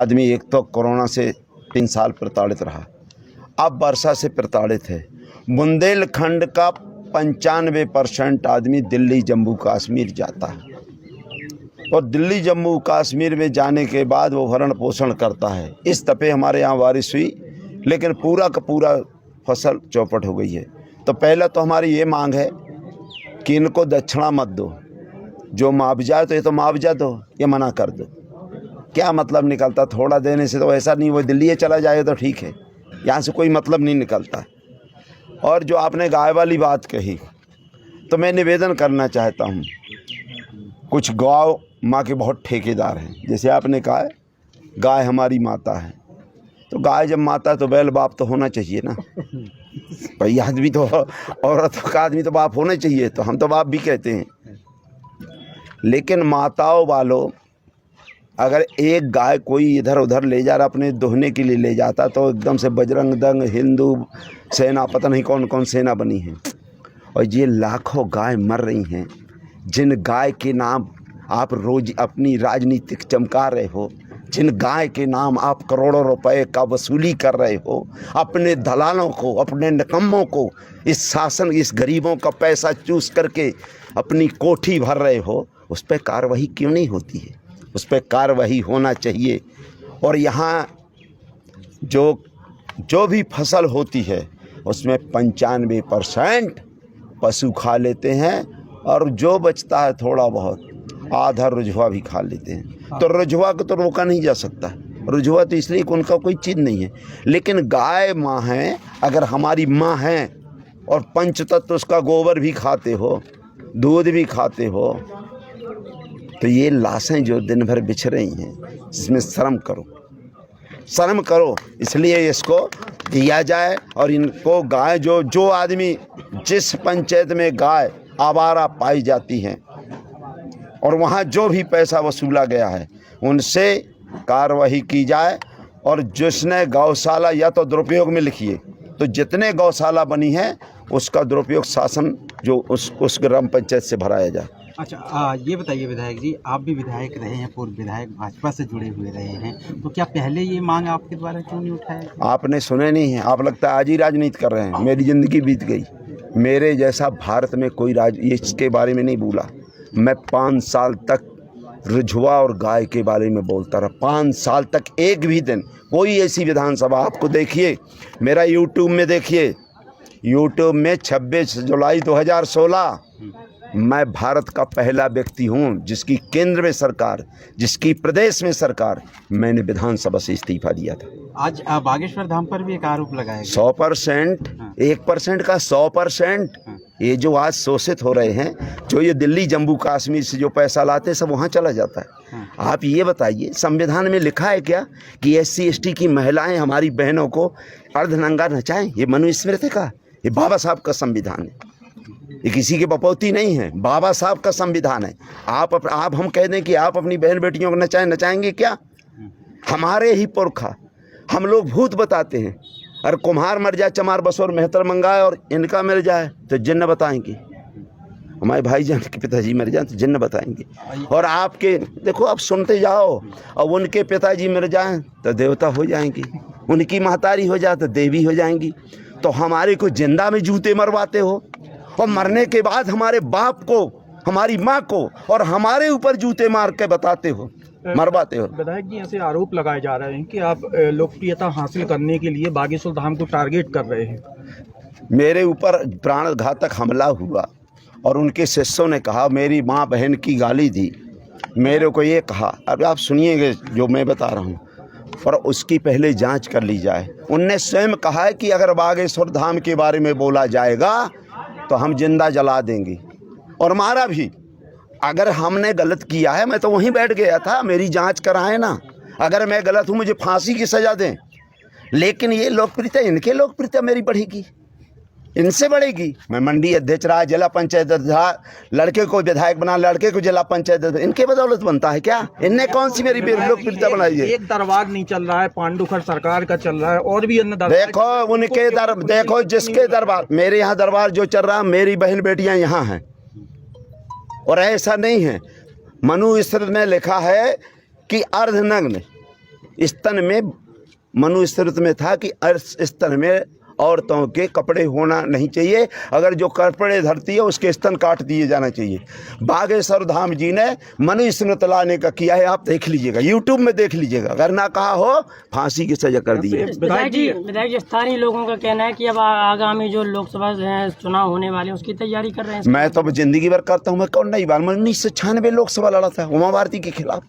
आदमी एक तो कोरोना से 3 साल प्रताड़ित रहा, अब वर्षा से प्रताड़ित है। बुंदेलखंड का 95% आदमी दिल्ली जम्मू कश्मीर जाता है और दिल्ली जम्मू कश्मीर में जाने के बाद वो भरण पोषण करता है। इस दफ़े हमारे यहाँ बारिश हुई लेकिन पूरा का पूरा फसल चौपट हो गई है। तो पहले तो हमारी ये मांग है कि इनको दक्षिणा मत दो, जो मुआवजा है तो ये तो मुआवजा दो, ये मना कर दो। क्या मतलब निकलता थोड़ा देने से? तो ऐसा नहीं वो दिल्ली चला जाए तो ठीक है, यहाँ से कोई मतलब नहीं निकलता। और जो आपने गाय वाली बात कही तो मैं निवेदन करना चाहता हूँ, कुछ गौ माँ के बहुत ठेकेदार हैं। जैसे आपने कहा है गाय हमारी माता है, तो गाय जब माता है तो बैल बाप तो होना चाहिए ना भाई। आदमी तो औरत का आदमी तो बाप होना चाहिए, तो हम तो बाप भी कहते हैं। लेकिन माताओं वालों, अगर एक गाय कोई इधर उधर ले जा रहा अपने दोहने के लिए ले जाता तो एकदम से बजरंग दल, हिंदू सेना, पता नहीं कौन कौन सेना बनी है। और ये लाखों गाय मर रही हैं, जिन गाय के नाम आप रोज अपनी राजनीतिक चमका रहे हो, जिन गाय के नाम आप करोड़ों रुपए का वसूली कर रहे हो, अपने दलालों को, अपने निकम्मों को, इस शासन, इस गरीबों का पैसा चूस करके अपनी कोठी भर रहे हो, उस पर कार्रवाई क्यों नहीं होती है? उस पर कार्रवाई होना चाहिए। और यहाँ जो भी फसल होती है उसमें 95% पशु खा लेते हैं, और जो बचता है थोड़ा बहुत आधा रुझवा भी खा लेते हैं। तो रुझवा को तो रोका नहीं जा सकता। रुझवा तो इसलिए कि उनका कोई चीज़ नहीं है। लेकिन गाय माँ है, अगर हमारी माँ है और पंचतत्व उसका गोबर भी खाते हो, दूध भी खाते हो, तो ये लाशें जो दिन भर बिछ रही हैं, इसमें शर्म करो, शर्म करो। इसलिए इसको दिया जाए। और इनको गाय जो आदमी जिस पंचायत में गाय आवारा पाई जाती हैं और वहाँ जो भी पैसा वसूला गया है उनसे कार्रवाई की जाए। और जिसने गौशाला, या तो दुरुपयोग में लिखिए, तो जितने गौशाला बनी है उसका दुरुपयोग शासन जो उस ग्राम पंचायत से भराया जाए। अच्छा, ये बताइए विधायक जी, आप भी विधायक रहे हैं, पूर्व विधायक भाजपा से जुड़े हुए रहे हैं, तो क्या पहले ये मांग आपके द्वारा क्यों नहीं उठाया? आपने सुने नहीं है? आप लगता है आज ही राजनीति कर रहे हैं। मेरी ज़िंदगी बीत गई, मेरे जैसा भारत में कोई इसके बारे में नहीं बोला। मैं 5 साल तक रुझवा और गाय के बारे में बोलता रहा। 5 साल तक एक भी दिन कोई ऐसी विधानसभा, आपको देखिए मेरा यूट्यूब में देखिए, यूट्यूब में 26 जुलाई 2016 मैं भारत का पहला व्यक्ति हूं जिसकी केंद्र में सरकार, जिसकी प्रदेश में सरकार, मैंने विधानसभा से इस्तीफा दिया था। आज बागेश्वर धाम पर भी एक आरोप लगाया गया। 100%, 1% का 100%। ये जो आज शोषित हो रहे हैं, जो ये दिल्ली जम्मू कश्मीर से जो पैसा लाते हैं, सब वहाँ चला जाता है। आप ये बताइए, संविधान में लिखा है क्या कि SC ST की महिलाएं, हमारी बहनों को अर्धनंगा नचाएं? ये मनुस्मृति का, ये बाबा साहब का संविधान है, ये किसी के बपौती नहीं है, बाबा साहब का संविधान है। आप हम कह दें कि आप अपनी बहन बेटियों को नचाएंगे क्या? हमारे ही पुरखा, हम लोग भूत बताते हैं। अरे कुम्हार मर जाए, चमार बसोर मेहतर मंगाए और इनका मर जाए तो जिन्न बताएंगे। हमारे भाईजान के पिताजी मर जाए तो जिन्न बताएंगे। और आपके देखो, आप सुनते जाओ, और उनके पिताजी मर जाएं तो देवता हो जाएंगी, उनकी महतारी हो जाए तो देवी हो जाएंगी। तो हमारे को जिंदा में जूते मरवाते हो, और मरने के बाद हमारे बाप को, हमारी माँ को और हमारे ऊपर जूते मार के बताते हो, मरवाते हो। विधायक जी, ऐसे आरोप लगाए जा रहे हैं कि आप लोकप्रियता हासिल करने के लिए बागेश्वर धाम को टारगेट कर रहे हैं। मेरे ऊपर प्राणघातक हमला हुआ और उनके शिष्यों ने कहा, मेरी माँ बहन की गाली दी, मेरे को ये कहा। अब आप सुनिएगा जो मैं बता रहा हूँ, पर उसकी पहले जांच कर ली जाए। उनने स्वयं कहा है कि अगर बागेश्वर धाम के बारे में बोला जाएगा तो हम जिंदा जला देंगे, और मारा भी। अगर हमने गलत किया है, मैं तो वहीं बैठ गया था, मेरी जांच कराएं ना। अगर मैं गलत हूं, मुझे फांसी की सज़ा दें। लेकिन ये लोकप्रियता, इनके लोकप्रियता मेरी बढ़ेगी, इनसे बढ़ेगी। मैं मंडी अध्यक्ष रहा, जिला पंचायत अध्यक्ष, लड़के को विधायक बना, लड़के को जिला पंचायत अध्यक्ष, इनके बदौलत बनता है क्या? इनने कौन सी मेरी लोकप्रियता बनाई है? एक दरबार नहीं चल रहा है, पांडुखर सरकार का चल रहा है, और भी अन्य दरबार। देखो उनके देखो जिसके दरबार, मेरे यहाँ दरबार जो चल रहा, मेरी बहन बेटियां यहाँ हैं। और ऐसा नहीं है, मनुस्मृति में लिखा है कि अर्धनग्न स्तन में मनुस्मृति में था कि स्तन में औरतों के कपड़े होना नहीं चाहिए, अगर जो कपड़े धरती है उसके स्तन काट दिए जाना चाहिए। बागेश्वर धाम जी ने मनुस्मृति लाने का किया है, आप देख लीजिएगा, यूट्यूब में देख लीजिएगा, अगर ना कहा हो फांसी की सजा कर दी है। विधायक जी स्थानीय लोगों का कहना है कि अब आगामी जो लोकसभा चुनाव होने वाले हैं उसकी तैयारी कर रहे हैं। मैं तो जिंदगी भर करता हूँ, मैं कौन नहीं बार 1996 लोकसभा लड़ा था उमा भारती के खिलाफ।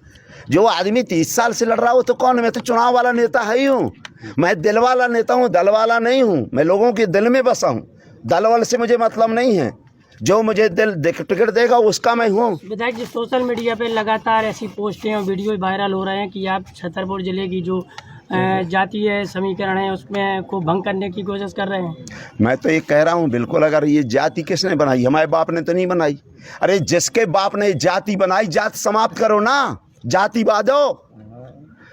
जो आदमी 30 साल से लड़ रहा हो तो कौन, मैं तो चुनाव वाला नेता है ही हूँ, मैं दिल वाला नेता हूँ, दल वाला नहीं हूँ। मैं लोगों के दिल में बसा हूँ, दल वाले से मुझे मतलब नहीं है, जो मुझे टिकट देगा उसका मैं हूँ। विधायक जी सोशल मीडिया पे लगातार ऐसी पोस्टें और वीडियो वायरल हो रहे हैं कि आप छतरपुर जिले की जो जातीय समीकरण है उसमें को भंग करने की कोशिश कर रहे हैं। मैं तो ये कह रहा हूँ बिल्कुल, अगर ये जाति किसने बनाई, हमारे बाप ने तो नहीं बनाई। अरे जिसके बाप ने जाति बनाई, जाति समाप्त करो ना, जाति बादो।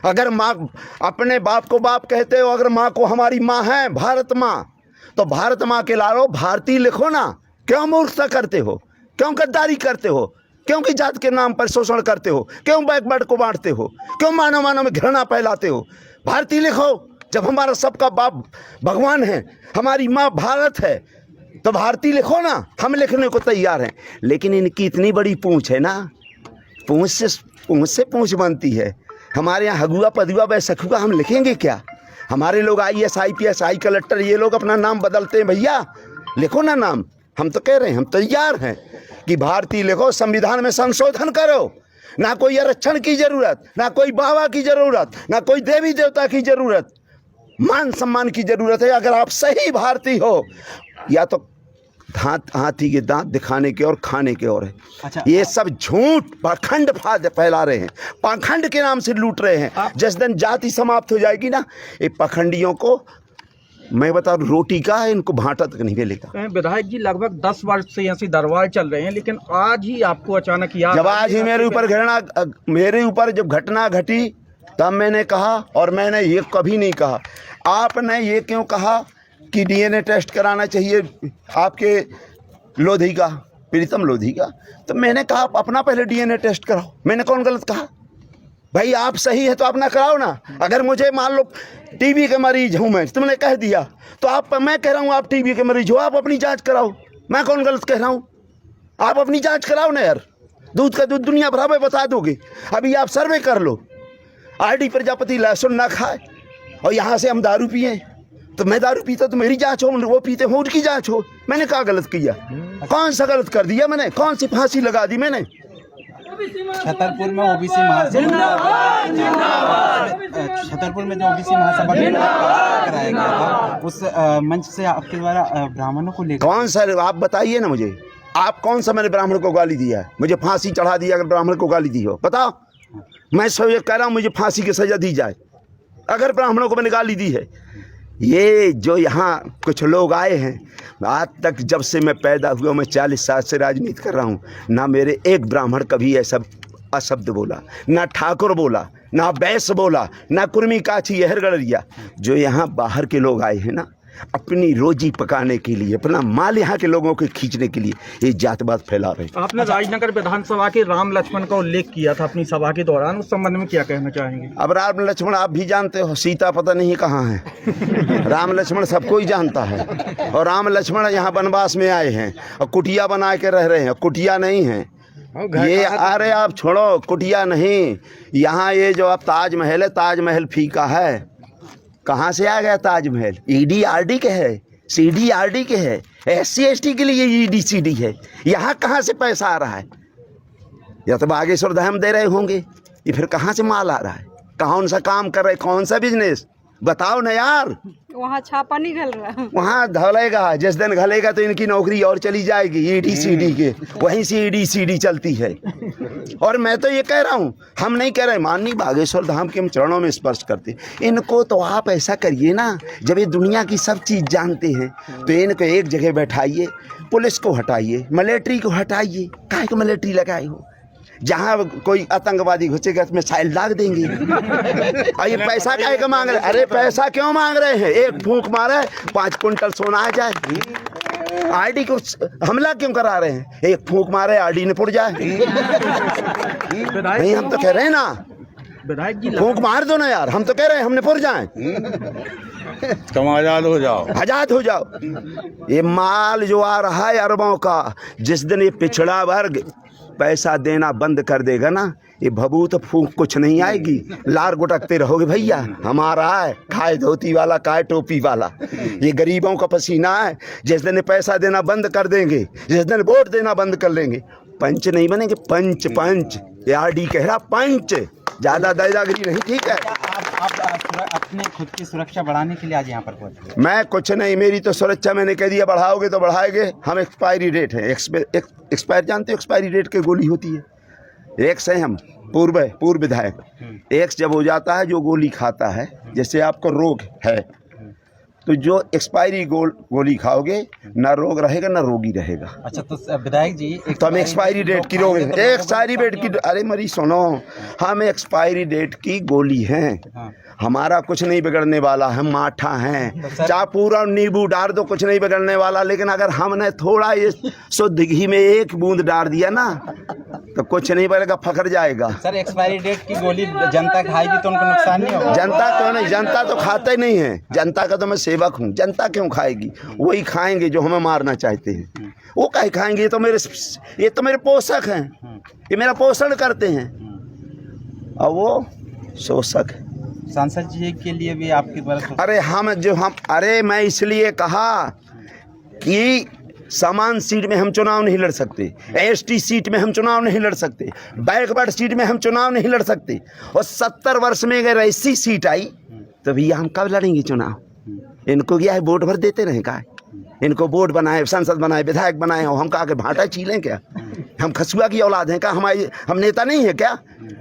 अगर माँ अपने बाप को बाप कहते हो, अगर माँ को हमारी माँ है भारत माँ, तो भारत माँ के लालो भारतीय लिखो ना। क्यों मूर्खता करते हो, क्यों गद्दारी करते हो, क्यों की जात के नाम पर शोषण करते हो, क्यों बैकवर्ड को बांटते हो, क्यों मानव मानव में घृणा फैलाते हो। भारतीय लिखो, जब हमारा सबका बाप भगवान है, हमारी माँ भारत है, तो भारतीय लिखो ना, हम लिखने को तैयार हैं। लेकिन इनकी इतनी बड़ी पूंछ है ना, पूंछ से पूंछ बनती है। हमारे यहाँ हगुआ पदुआ बैसखुआ हम लिखेंगे क्या? हमारे लोग IAS IPS आई कलेक्टर ये लोग अपना नाम बदलते हैं, भैया लिखो ना नाम। हम तो कह रहे हैं, हम तैयार हैं कि भारतीय लिखो, संविधान में संशोधन करो, ना कोई आरक्षण की जरूरत, ना कोई बाबा की जरूरत, ना कोई देवी देवता की जरूरत, मान सम्मान की जरूरत है। अगर आप सही भारतीय हो, या तो हाथी के दांत दिखाने के और खाने के और है। अच्छा, ये सब झूठ पाखंड फैला रहे हैं, पाखंड के नाम से लूट रहे हैं। जिस दिन जाति समाप्त हो जाएगी ना, ये पाखंडियों को मैं बता दूं, रोटी का इनको भाटा तक नहीं मिलेगा। विधायक जी लगभग 10 वर्ष से ऐसी दरबार चल रहे हैं, लेकिन आज ही आपको अचानक याद, जब आज ही मेरे ऊपर घटना, मेरे ऊपर जब घटना घटी तब मैंने कहा, और मैंने ये कभी नहीं कहा। आपने ये क्यों कहा कि DNA टेस्ट कराना चाहिए आपके लोधी का, प्रीतम लोधी का? तो मैंने कहा आप अपना पहले DNA टेस्ट कराओ। मैंने कौन गलत कहा? भाई आप सही है तो अपना कराओ ना। अगर मुझे मान लो TB के मरीज हूँ मैं, तुमने कह दिया, तो आप, मैं कह रहा हूँ आप TB के मरीज हो, आप अपनी जांच कराओ। मैं कौन गलत कह रहा हूँ? आप अपनी जांच कराओ ना यार। दूध का दूध दुनिया भर में बता दोगे। अभी आप सर्वे कर लो, RD प्रजापति लहसुन ना खाए और यहाँ से हम दारू पिए, तो मैं दारू पीता तो मेरी जांच हो, वो पीते हो उनकी जांच हो। मैंने क्या गलत किया? कौन सा गलत कर दिया मैंने? कौन सी फांसी लगा दी मैंने? छतरपुर में OBC महासभा, छतरपुर में जो OBC महासभा कराया गया था, उस मंच से आपके द्वारा ब्राह्मणों को लेकर कौन सा, आप बताइए ना मुझे, आप कौन सा मैंने ब्राह्मण को गाली दिया है? मुझे फांसी चढ़ा दिया अगर ब्राह्मण को गाली दी हो, बताओ। मैं सब ये कह रहा हूँ मुझे फांसी की सजा दी जाए अगर ब्राह्मणों को मैंने गाली दी है। ये जो यहाँ कुछ लोग आए हैं, आज तक जब से मैं पैदा हुआ, मैं 40 साल से राजनीति कर रहा हूँ, ना मेरे एक ब्राह्मण कभी ऐसा अशब्द बोला, ना ठाकुर बोला, ना बैस बोला, ना कुर्मी काछी यहरगढ़िया। जो यहाँ बाहर के लोग आए हैं ना, अपनी रोजी पकाने के लिए, अपना माल यहाँ के लोगों को खींचने के लिए ये जातवाद फैला रहे हैं। आपने राजनगर विधानसभा के राम लक्ष्मण का उल्लेख किया था अपनी सभा के दौरान, उस संबंध में क्या कहना चाहेंगे? अब राम लक्ष्मण आप भी जानते हो, सीता पता नहीं कहाँ है। राम लक्ष्मण सबको ही जानता है, और राम लक्ष्मण यहाँ वनवास में आए हैं और कुटिया बना के रह रहे हैं। कुटिया नहीं है ये, अरे आप छोड़ो, कुटिया नहीं। यहाँ ये जो अब ताजमहल है, ताजमहल फीका है। कहाँ से आ गया ताजमहल? ED RD के है, CD RD के है, SC ST के लिए ED CD है। यहाँ कहाँ से पैसा आ रहा है? या तो बागेश्वर धाम दे रहे होंगे, ये फिर कहाँ से माल आ रहा है? कौन सा काम कर रहे, कौन सा बिजनेस बताओ ना यार। वहाँ छापा नहीं घल रहा, वहाँ घलेगा, जिस दिन घलेगा तो इनकी नौकरी और चली जाएगी। ED CD के वहीं से ED CD चलती है। और मैं तो ये कह रहा हूँ, हम नहीं कह रहे, माननीय बागेश्वर धाम के हम चरणों में स्पर्श करते। इनको तो आप ऐसा करिए ना, जब ये दुनिया की सब चीज़ जानते हैं तो इनको एक जगह बैठाइए, पुलिस को हटाइए, मिलिट्री को हटाइए। काहे को मिलिट्री लगाए हो? जहाँ कोई आतंकवादी घुसेगा तो मिसाइल दाग देंगे। और ये पैसा काहे का मांग रहे? अरे पैसा क्यों मांग रहे हैं? एक फूंक मारे 5 कुंटल सोना आ जाए। RD को हमला क्यों करा रहे हैं? एक फूंक मारे RD ने पुड़ जाए। नहीं, हम तो कह रहे हैं ना, विधायक जी फूंक मार दो ना यार, हम तो कह रहे हैं हमने पुर जाए, तुम आजाद हो जाओ। आजाद हो जाओ। ये माल जो आ रहा है अरबों का, जिस दिन ये पिछड़ा वर्ग पैसा देना बंद कर देगा ना, ये भभूत फूंक कुछ नहीं आएगी, लार गुटकते रहोगे भैया। हमारा है खाए धोती वाला खाए टोपी वाला, ये गरीबों का पसीना है। जिस दिन पैसा देना बंद कर देंगे, जिस दिन वोट देना बंद कर लेंगे, पंच नहीं बनेंगे, पंच पंच। ये आरडी कह रहा पंच, ज्यादा दादागिरी नहीं, ठीक है। आप अपने खुद की सुरक्षा बढ़ाने के लिए आज यहाँ पर पहुंचे। मैं कुछ नहीं, मेरी तो सुरक्षा मैंने कह दिया, बढ़ाओगे तो बढ़ाएंगे। हम एक्सपायरी डेट है, एक्सपायर जानते हो एक्सपायरी डेट की गोली होती है। एक्स है हम पूर्व विधायक, एक्स जब हो जाता है जो गोली खाता है, जैसे आपको रोग है तो जो एक्सपायरी गोली खाओगे ना रोग रहेगा ना रोगी रहेगा। अच्छा, तो विधायक जी तो हम एक्सपायरी डेट की रोग, एक्सपायरी डेट की, अरे मरी सुनो, हम एक्सपायरी डेट की गोली हैं। हमारा कुछ नहीं बिगड़ने वाला, हम माठा हैं, चाहे पूरा नींबू डाल दो कुछ नहीं बिगड़ने वाला। लेकिन अगर हमने थोड़ा ये शुद्ध घी में एक बूंद डाल दिया ना तो कुछ नहीं बनेगा, फकर जाएगा। सर, एक्सपायरी डेट की गोली जनता खाएगी तो उनको नुकसान नहीं होगा? जनता क्यों नहीं, जनता तो खाता ही नहीं है, जनता का तो मैं सेवक हूँ। जनता क्यों खाएगी? वही खाएंगे जो हमें मारना चाहते हैं, वो काहे खाएंगे? ये तो मेरे पोषक हैं, ये मेरा पोषण करते हैं, और वो शोषक है। सांसद जी के लिए भी आपके द्वारा अरे मैं इसलिए कहा कि समान सीट में हम चुनाव नहीं लड़ सकते, एसटी सीट में हम चुनाव नहीं लड़ सकते, बैकवर्ड सीट में हम चुनाव नहीं लड़ सकते। और 70 वर्ष में अगर ऐसी सीट आई तो भैया हम कब लड़ेंगे चुनाव? इनको क्या है, वोट भर देते रहे का? इनको वोट बनाए, सांसद बनाए, विधायक बनाए, हम का आगे भाटा छीलें क्या? हम खसुआ की औलाद हैं क्या? हम नेता नहीं है क्या?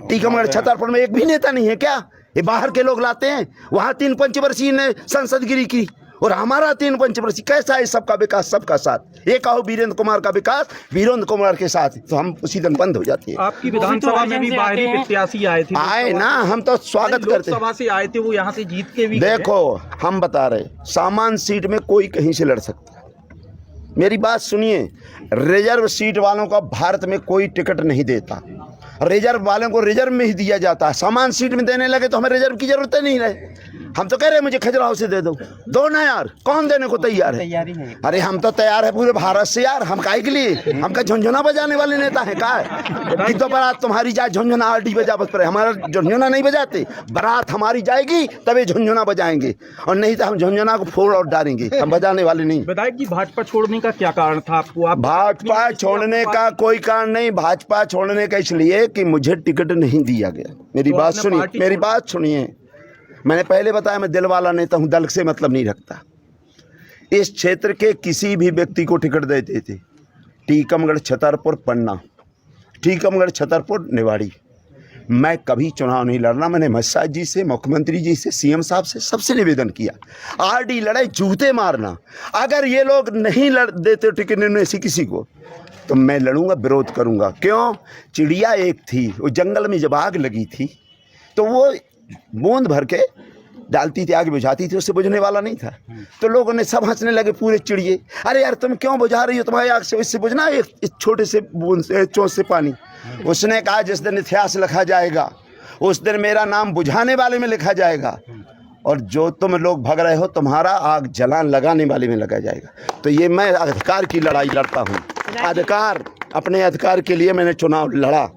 टीकमगढ़ छतरपुर में एक भी नेता नहीं है क्या? ये बाहर के लोग लाते हैं, वहाँ 3 पंचवर्षीय ने संसदगिरी की और हमारा 3 पंचवर्षीय। कैसा है सबका विकास सबका साथ? ये कहो वीरेंद्र कुमार का विकास वीरेंद्र कुमार के साथ, तो हम उसी दिन बंद हो जाती है। आपकी विधानसभा में भी बाहरी प्रत्याशी आए थे, आए ना, हम तो स्वागत करते हैं। लोकसभा से आए थे, वो यहाँ से जीत के भी देखो हम बता रहे, सामान्य सीट में कोई कहीं से लड़ सकता है। मेरी बात सुनिए, रिजर्व सीट वालों का भारत में कोई टिकट नहीं देता, रिजर्व वालों को रिजर्व में ही दिया जाता है। सामान्य सीट में देने लगे तो हमें रिजर्व की जरूरत ही नहीं रहे। हम तो कह रहे हैं मुझे खजुराहो से दे दो ना यार, कौन देने को तैयार है? तैयारी है। अरे हम तो तैयार है पूरे भारत से यार, हम काहे के लिए? हम का झुनझुना बजाने वाले नेता है का? तो बारात तुम्हारी जाए झुनझुना आरडी बजा बस पर, हमारा झुनझुना नहीं बजाते। बारात हमारी जाएगी तभी झुनझुना बजाएंगे, और नहीं तो हम झुनझुना को फोड़ और डालेंगे, हम बजाने वाले नहीं। विधायक जी, भाजपा छोड़ने का क्या कारण था आपको? आप भाजपा छोड़ने का कोई कारण नहीं, भाजपा छोड़ने का इसलिए कि मुझे टिकट नहीं दिया गया। मेरी बात सुनिए, मेरी बात सुनिए, मैंने पहले बताया मैं दिल वाला नेता हूँ, दल से मतलब नहीं रखता। इस क्षेत्र के किसी भी व्यक्ति को टिकट देते थे, टीकमगढ़ छतरपुर पन्ना, टीकमगढ़ छतरपुर निवाड़ी, मैं कभी चुनाव नहीं लड़ना। मैंने मस्साद जी से, मुख्यमंत्री जी से, सीएम साहब से सबसे निवेदन किया, आरडी लड़ाई जूते मारना। अगर ये लोग नहीं लड़ देते टिकट इनमें से किसी को तो मैं लड़ूंगा, विरोध करूंगा। क्यों? चिड़िया एक थी, वो जंगल में जब आग लगी थी तो वो बूंद भर के डालती थी, आग बुझाती थी, उससे बुझने वाला नहीं था। तो लोगों ने सब हंसने लगे पूरे चिड़िए, अरे यार तुम क्यों बुझा रही हो, तुम्हारी आग से इससे बुझना है इस छोटे से बूंद से, चोट से पानी। उसने कहा जिस दिन इतिहास लिखा जाएगा उस दिन मेरा नाम बुझाने वाले में लिखा जाएगा, और जो तुम लोग भग रहे हो तुम्हारा आग जलान लगाने वाले में लगा जाएगा। तो ये मैं अधिकार की लड़ाई लड़ता हूँ, अधिकार, अपने अधिकार के लिए मैंने चुनाव लड़ा।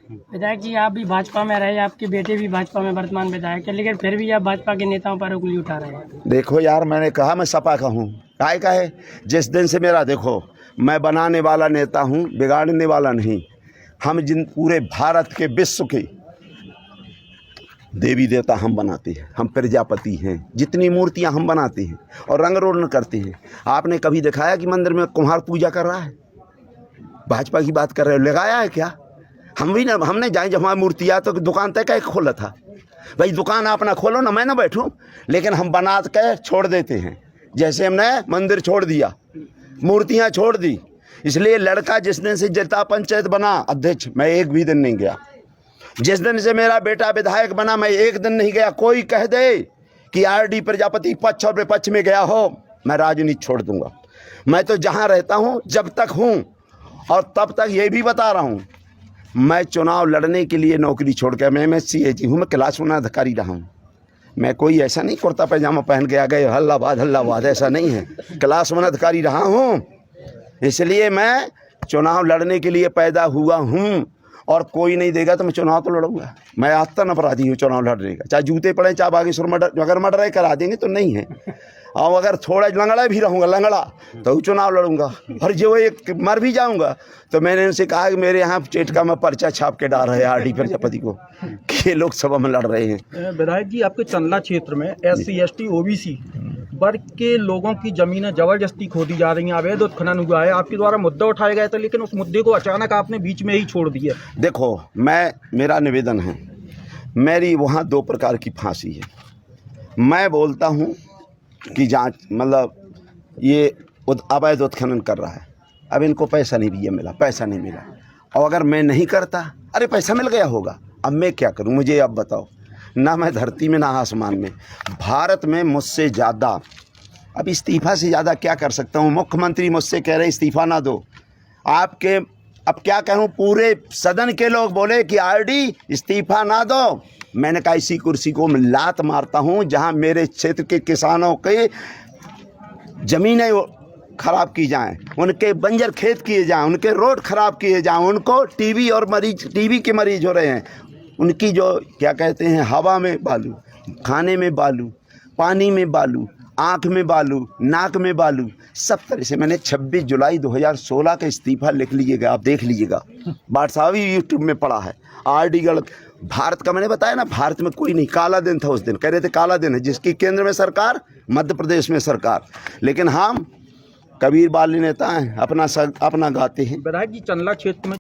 विधायक जी, आप भी भाजपा में रहे, आपके बेटे भी भाजपा में वर्तमान विधायक है, लेकिन फिर भी आप भाजपा के नेताओं पर उंगली उठा रहे हैं। देखो यार, मैंने कहा मैं सपा का हूँ, काय का है? जिस दिन से मेरा, देखो मैं बनाने वाला नेता हूँ, बिगाड़ने वाला नहीं। हम जिन पूरे भारत के विश्व के देवी देवता हम बनाते हैं, हम प्रजापति हैं, जितनी मूर्तियाँ हम बनाते हैं और रंग रोगन करते हैं। आपने कभी दिखाया कि मंदिर में कुम्हार पूजा कर रहा है? भाजपा की बात कर रहे हो, लगाया है क्या? हम भी ना, हमने जाए जब हमारी मूर्तियाँ तो दुकान तक का खोला था, भाई दुकान अपना खोलो ना, मैं ना बैठूं, लेकिन हम बना के छोड़ देते हैं। जैसे हमने मंदिर छोड़ दिया, मूर्तियाँ छोड़ दी। इसलिए लड़का जिस दिन से जिला पंचायत बना अध्यक्ष, मैं एक भी दिन नहीं गया। जिस दिन से मेरा बेटा विधायक बना मैं एक दिन नहीं गया। कोई कह दे कि आरडी प्रजापति पक्ष और विपक्ष में गया हो, मैं राजनीति छोड़ दूंगा। मैं तो जहाँ रहता हूँ जब तक हूँ, और तब तक ये भी बता रहा हूँ मैं चुनाव लड़ने के लिए नौकरी छोड़ के, मैं MSc हूँ, मैं क्लास 1 अधिकारी रहा हूँ। मैं कोई ऐसा नहीं कुर्ता पैजामा पहन के आ गए हल्लाबाद, ऐसा नहीं है। क्लास 1 अधिकारी रहा हूँ, इसलिए मैं चुनाव लड़ने के लिए पैदा हुआ हूँ। और कोई नहीं देगा तो मैं चुनाव तो लड़ूंगा। मैं आतन अपराधी हूँ चुनाव लड़ने का, चाहे जूते पड़े, चाहे बागेश्वर मर्डर, अगर मर्डर करा देंगे तो नहीं है। और अगर थोड़ा लंगड़ा भी रहूँगा, लंगड़ा, तो चुनाव लड़ूंगा। और जो एक मर भी जाऊंगा तो मैंने उनसे कहा कि मेरे यहाँ चेटका में पर्चा छाप के डाल रहे हैं RD प्रजापति को कि ये लोकसभा में लड़ रहे हैं। विधायक जी, आपके चंदला क्षेत्र में SC ST OBC वर्ग के लोगों की जमीनें जबरदस्ती खोदी जा रही हैं, अवैध उत्खनन हुआ है। आपके द्वारा मुद्दा उठाया गया था, लेकिन उस मुद्दे को अचानक आपने बीच में ही छोड़ दिया। देखो, मेरा निवेदन है, मेरी वहाँ 2 प्रकार की फांसी है। मैं बोलता हूँ कि जांच, मतलब ये अवैध उत्खनन कर रहा है, अब इनको पैसा नहीं भी मिला, पैसा नहीं मिला। और अगर मैं नहीं करता, अरे पैसा मिल गया होगा, अब मैं क्या करूँ, मुझे अब बताओ। ना मैं धरती में ना आसमान में, भारत में मुझसे ज़्यादा, अब इस्तीफ़ा से ज़्यादा क्या कर सकता हूँ। मुख्यमंत्री मुझसे कह रहे इस्तीफ़ा ना दो, आपके अब क्या कहूँ, पूरे सदन के लोग बोले कि RD इस्तीफ़ा ना दो। मैंने कहा इसी कुर्सी को मैं लात मारता हूँ जहाँ मेरे क्षेत्र के किसानों के ज़मीनें ख़राब की जाएं, उनके बंजर खेत किए जाएं, उनके रोड ख़राब किए जाएं, उनको टीबी के मरीज हो रहे हैं, उनकी जो क्या कहते हैं, हवा में बालू, खाने में बालू, पानी में बालू, आँख में बालू, नाक में बालू, सब तरह से। मैंने 26 जुलाई 2016 का इस्तीफ़ा लिख लीजिएगा, आप देख लीजिएगा, व्हाट्सएप यूट्यूब में पड़ा है। RD गढ़ भारत का, मैंने बताया ना, भारत में कोई नहीं, काला दिन था उस दिन, कह रहे थे काला दिन है, जिसकी केंद्र में सरकार, मध्य प्रदेश में सरकार, लेकिन हम कबीर बाली नेता हैं, अपना गाते हैं। विधायक जी, चंदला क्षेत्र में